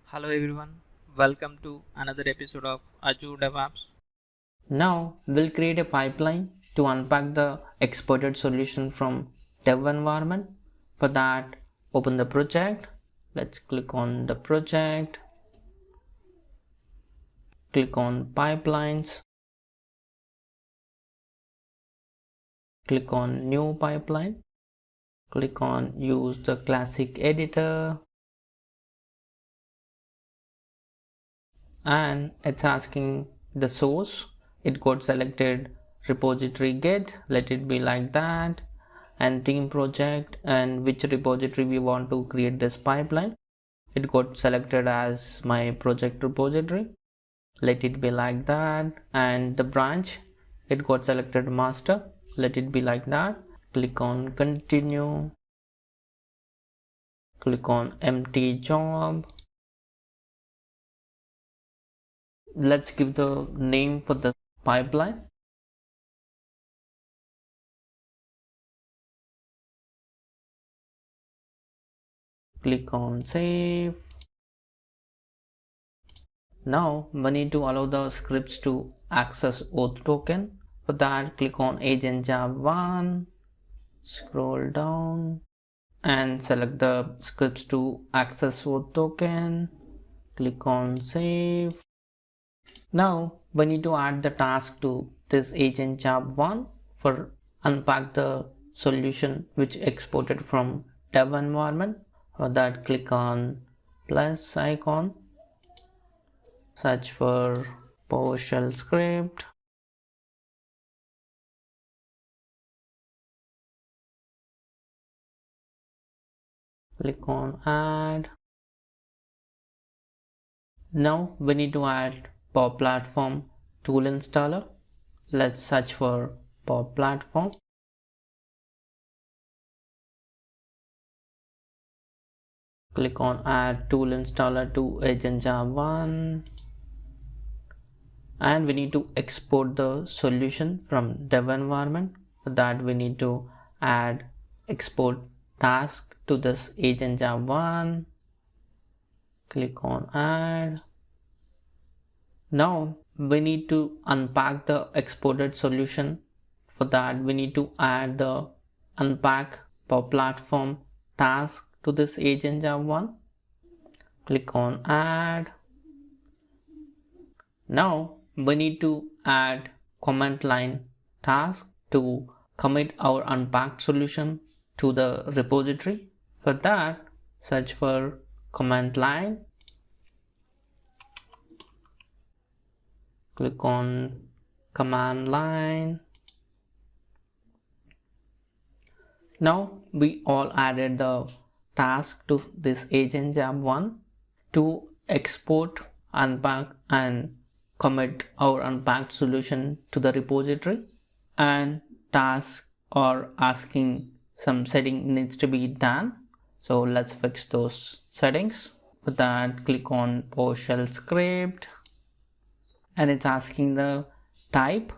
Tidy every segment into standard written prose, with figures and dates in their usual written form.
Hello everyone, welcome to another episode of Azure DevOps. Now we'll create a pipeline to unpack the exported solution from dev environment. For that, open the project. Let's click on the project. Click on pipelines. Click on new pipeline. Click on use the classic editor. And it's asking the source. It got selected repository git, let it be like that, and team project and which repository we want to create this pipeline. It got selected as my project repository, let it be like that, and the branch, it got selected master, let it be like that. Click on continue, click on empty job. Let's give the name for the pipeline. Click on save. Now we need to allow the scripts to access auth token. For that, click on agent job 1, scroll down and select the scripts to access auth token. Click on save. Now we need to add the task to this agent job 1 for unpack the solution which exported from dev environment. For that, click on plus icon, search for PowerShell script. Click on add. Now we need to add Power Platform tool installer. Let's search for Power Platform. Click on add tool installer to agent job 1. And we need to export the solution from dev environment. For that, we need to add export task to this agent job 1. Click on add. Now we need to unpack the exported solution. For that, we need to add the unpack Power Platform task to this agent job 1. Click on add. Now we need to add command line task to commit our unpacked solution to the repository. For that, search for command line. Click on command line. Now we all added the task to this agent job 1 to export, unpack and commit our unpacked solution to the repository, and tasks are asking some setting needs to be done. So let's fix those settings. For that, click on PowerShell script and it's asking the type,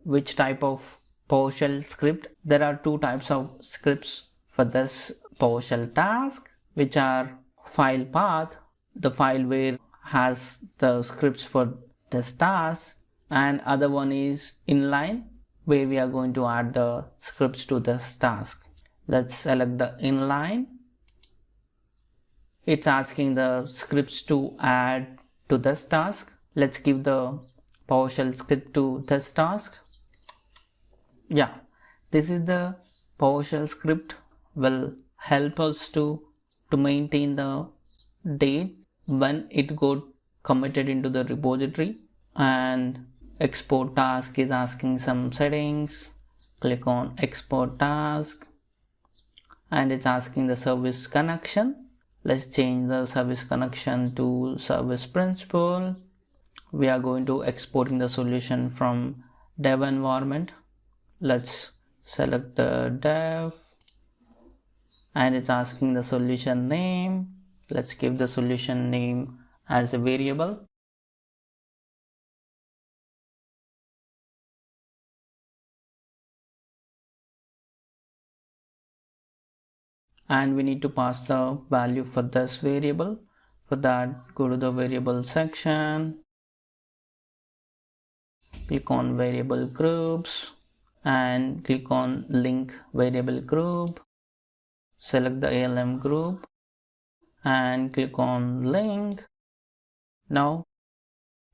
which type of PowerShell script. There are two types of scripts for this PowerShell task, which are file path, the file where has the scripts for this task, and other one is inline, where we are going to add the scripts to this task. Let's select the inline. It's asking the scripts to add to this task. Let's give the PowerShell script to this task. Yeah, this is the PowerShell script will help us to maintain the date when it got committed into the repository. And export task is asking some settings. Click on export task and it's asking the service connection. Let's change the service connection to service principal. We are going to exporting the solution from dev environment. Let's select the dev and it's asking the solution name. Let's give the solution name as a variable. And we need to pass the value for this variable. For that, go to the variable section, click on variable groups and click on link variable group. Select the ALM group and click on link. Now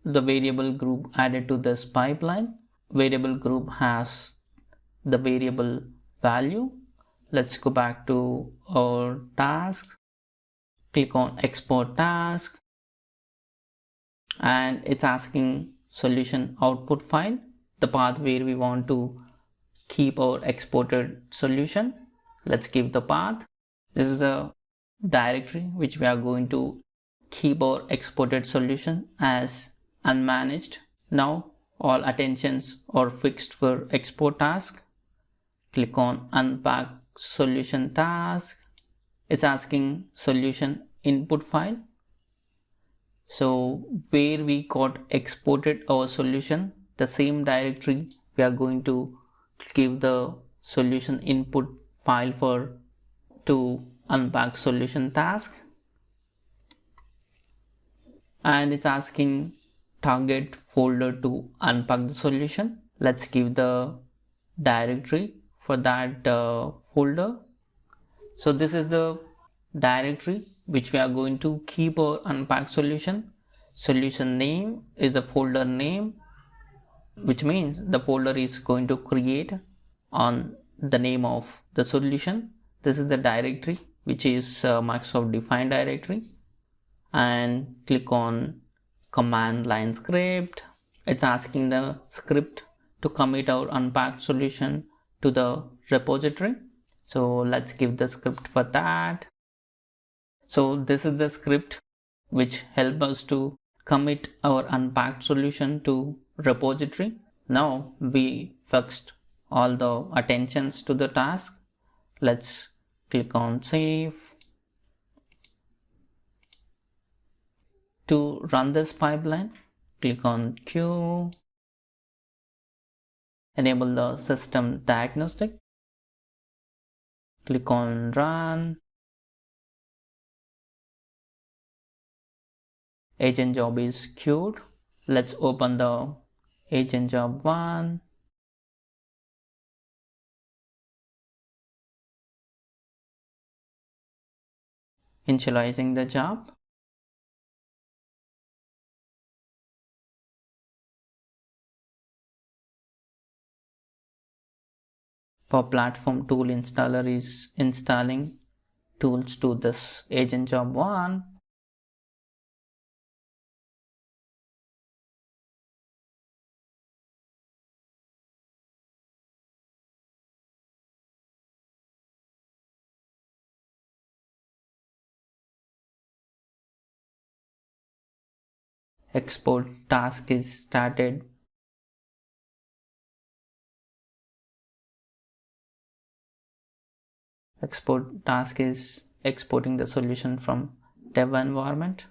the variable group added to this pipeline. Variable group has the variable value. Let's go back to our task. Click on export task and it's asking solution output file, the path where we want to keep our exported solution. Let's give the path. This is a directory which we are going to keep our exported solution as unmanaged. Now all attentions are fixed for export task. Click on unpack solution task. It's asking solution input file. So where we got exported our solution, the same directory we are going to give the solution input file for to unpack solution task. And it's asking target folder to unpack the solution. Let's give the directory for that folder. So this is the directory which we are going to keep our unpacked solution. Solution name is the folder name, which means the folder is going to create on the name of the solution. This is the directory which is Microsoft defined directory, and click on command line script. It's asking the script to commit our unpacked solution to the repository. So let's give the script for that. So this is the script which helps us to commit our unpacked solution to repository. Now we fixed all the attentions to the task. Let's click on save. To run this pipeline, click on Q, enable the system diagnostic, click on run. Agent job is queued. Let's open the agent job 1. Initializing the job. Power Platform tool installer is installing tools to this agent job 1. Export task is started. Export task is exporting the solution from dev environment.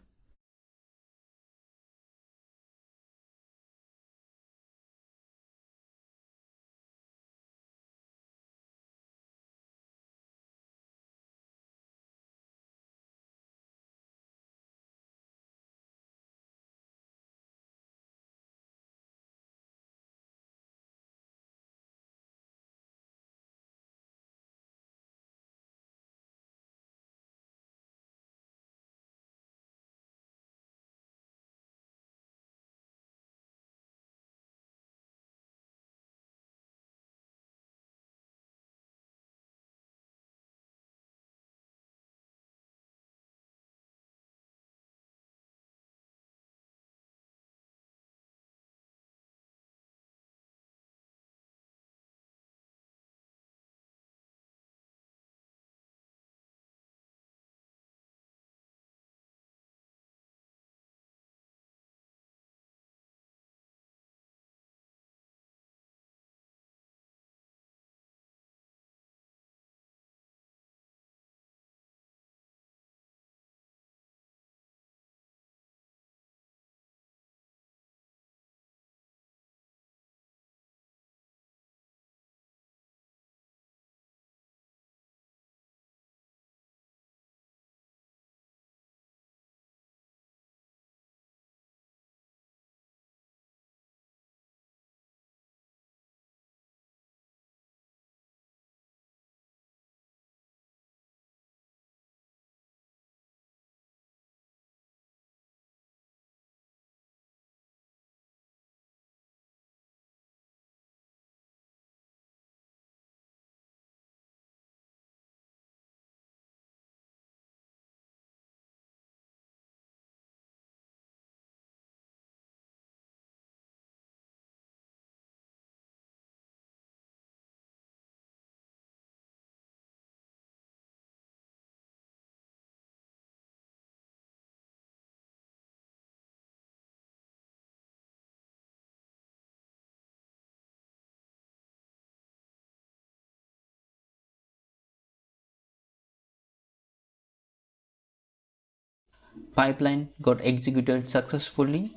pipeline got executed successfully,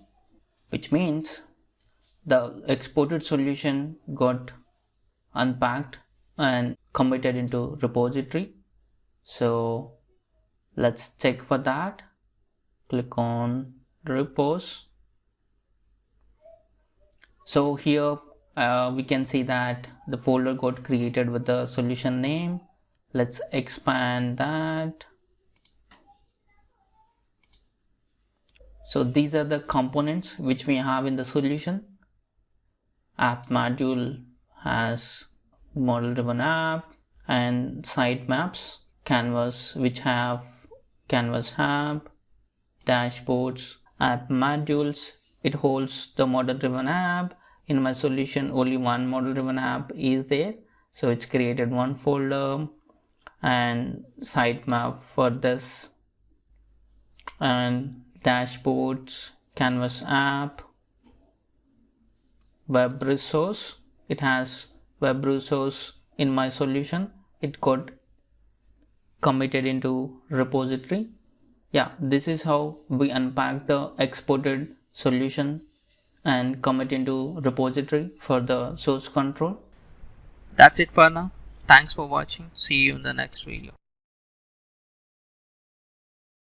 which means the exported solution got unpacked and committed into repository. So let's check for that. Click on repos. So here we can see that the folder got created with the solution name. Let's expand that. So these are the components which we have in the solution. App module has model driven app and sitemaps, canvas which have canvas app, dashboards, app modules. It holds the model driven app. In my solution only one model driven app is there, so it's created one folder, and sitemap for this, and dashboards, canvas app, web resource. It has web resource in my solution. It got committed into repository. Yeah, this is how we unpack the exported solution and commit into repository for the source control. That's it for now. Thanks for watching. See you in the next video.